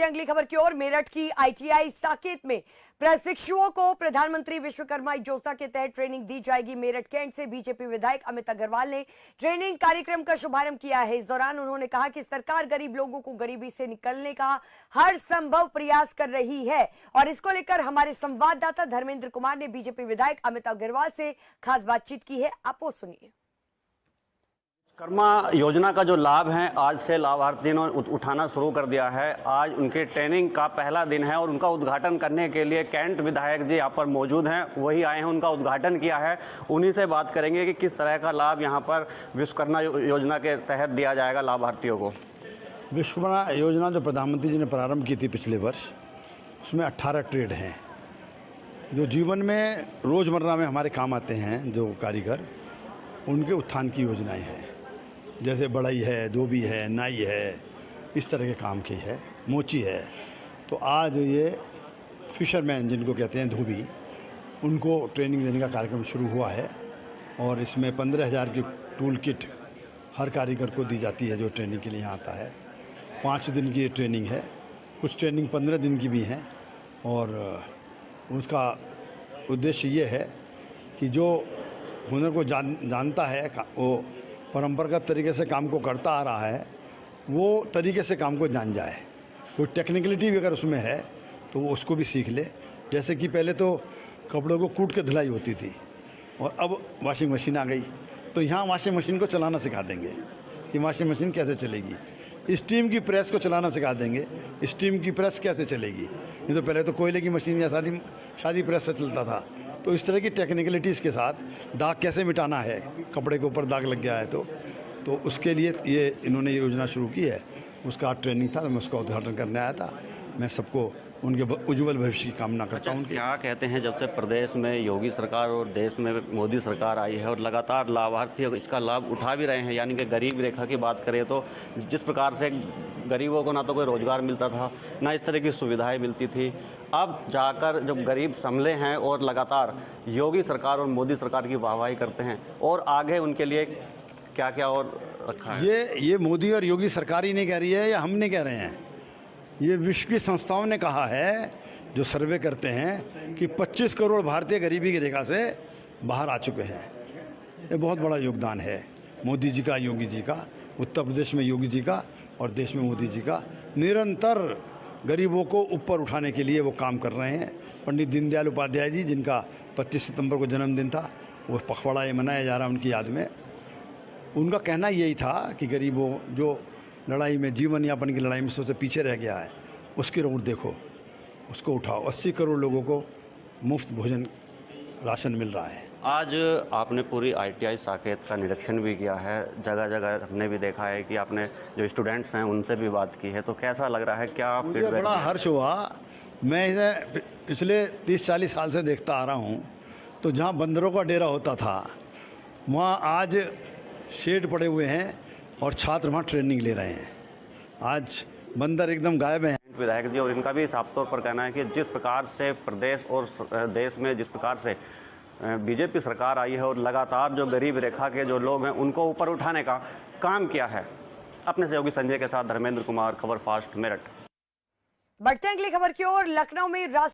हैं अगली खबर की ओर। मेरठ की आईटीआई साकेत में प्रशिक्षुओं को प्रधानमंत्री विश्वकर्मा योजना के तहत ट्रेनिंग दी जाएगी। मेरठ कैंट से बीजेपी विधायक अमित अग्रवाल ने ट्रेनिंग कार्यक्रम का शुभारंभ किया है। इस दौरान उन्होंने कहा कि सरकार गरीब लोगों को गरीबी से निकलने का हर संभव प्रयास कर रही है और इसको लेकर हमारे संवाददाता धर्मेंद्र कुमार ने बीजेपी विधायक अमित अग्रवाल से खास बातचीत की है। आप वो सुनिए। विश्वकर्मा योजना का जो लाभ है आज से लाभार्थियों ने उठाना शुरू कर दिया है। आज उनके ट्रेनिंग का पहला दिन है और उनका उद्घाटन करने के लिए कैंट विधायक जी यहाँ पर मौजूद हैं, वही आए हैं, उनका उद्घाटन किया है। उन्हीं से बात करेंगे कि किस तरह का लाभ यहाँ पर विश्वकर्मा योजना के तहत दिया जाएगा लाभार्थियों को। विश्वकर्मा योजना जो प्रधानमंत्री जी ने प्रारंभ की थी पिछले वर्ष, उसमें 18 ट्रेड हैं जो जीवन में रोज़मर्रा में हमारे काम आते हैं। जो कारीगर, उनके उत्थान की योजनाएँ हैं, जैसे बढ़ई है, धोबी है, नाई है, इस तरह के काम की है, मोची है। तो आज ये फिशरमैन जिनको कहते हैं धोबी, उनको ट्रेनिंग देने का कार्यक्रम शुरू हुआ है और इसमें 15,000 की टूल किट हर कारीगर को दी जाती है जो ट्रेनिंग के लिए यहाँ आता है। 5 दिन की ट्रेनिंग है, कुछ ट्रेनिंग 15 दिन की भी हैं और उसका उद्देश्य ये है कि जो हुनर को जानता है, वो परंपरागत तरीके से काम को करता आ रहा है, वो तरीके से काम को जान जाए। कोई टेक्निकलिटी भी अगर उसमें है तो वो उसको भी सीख ले। जैसे कि पहले तो कपड़ों को कूट के धुलाई होती थी और अब वॉशिंग मशीन आ गई, तो यहाँ वॉशिंग मशीन को चलाना सिखा देंगे कि वॉशिंग मशीन कैसे चलेगी। स्टीम की प्रेस को चलाना सिखा देंगे, स्टीम की प्रेस कैसे चलेगी। नहीं तो पहले तो कोयले की मशीन या शादी प्रेस से चलता था। तो इस तरह की टेक्निकलिटीज़ के साथ दाग कैसे मिटाना है, कपड़े के ऊपर दाग लग गया है तो उसके लिए ये इन्होंने ये योजना शुरू की है। उसका ट्रेनिंग था, तो मैं उसका उद्घाटन करने आया था। मैं सबको उनके उज्ज्वल भविष्य की कामना करता हूँ। क्या कहते हैं, जब से प्रदेश में योगी सरकार और देश में मोदी सरकार आई है और लगातार लाभार्थी इसका लाभ उठा भी रहे हैं, यानी कि गरीब रेखा की बात करें तो जिस प्रकार से गरीबों को ना तो कोई रोज़गार मिलता था, ना इस तरह की सुविधाएं मिलती थी, अब जाकर जब गरीब संभले हैं और लगातार योगी सरकार और मोदी सरकार की वाहवाही करते हैं, और आगे उनके लिए क्या क्या और रखा है? ये मोदी और योगी सरकार ही नहीं कह रही है या हम नहीं कह रहे हैं, ये विश्व की संस्थाओं ने कहा है जो सर्वे करते हैं कि 25 करोड़ भारतीय गरीबी की रेखा से बाहर आ चुके हैं। ये बहुत बड़ा योगदान है मोदी जी का, योगी जी का, उत्तर प्रदेश में योगी जी का और देश में मोदी जी का। निरंतर गरीबों को ऊपर उठाने के लिए वो काम कर रहे हैं। पंडित दीनदयाल उपाध्याय जी, जिनका 25 सितंबर को जन्मदिन था, वो पखवाड़ा ये मनाया जा रहा है उनकी याद में। उनका कहना यही था कि गरीबों जो लड़ाई में, जीवन यापन की लड़ाई में सबसे पीछे रह गया है, उसकी ओर देखो, उसको उठाओ। 80 करोड़ लोगों को मुफ्त भोजन राशन मिल रहा है। आज आपने पूरी आईटीआई साकेत का निरीक्षण भी किया है, जगह जगह हमने भी देखा है कि आपने जो स्टूडेंट्स हैं उनसे भी बात की है, तो कैसा लग रहा है, क्या मुझे बड़ा हर्ष हुआ। मैं इसे पिछले 30-40 साल से देखता आ रहा हूँ। तो जहाँ बंदरों का डेरा होता था, वहाँ आज शेड पड़े हुए हैं और छात्र वहाँ ट्रेनिंग ले रहे हैं। आज बंदर एकदम गायब हैं। विधायक जी और इनका भी साफ तौर पर कहना है कि जिस प्रकार से प्रदेश और देश में जिस प्रकार से बीजेपी सरकार आई है और लगातार जो गरीब रेखा के जो लोग हैं उनको ऊपर उठाने का काम किया है। अपने सहयोगी संजय के साथ धर्मेंद्र कुमार, खबर फास्ट, मेरठ। बढ़ते हैं अगली खबर की ओर। लखनऊ में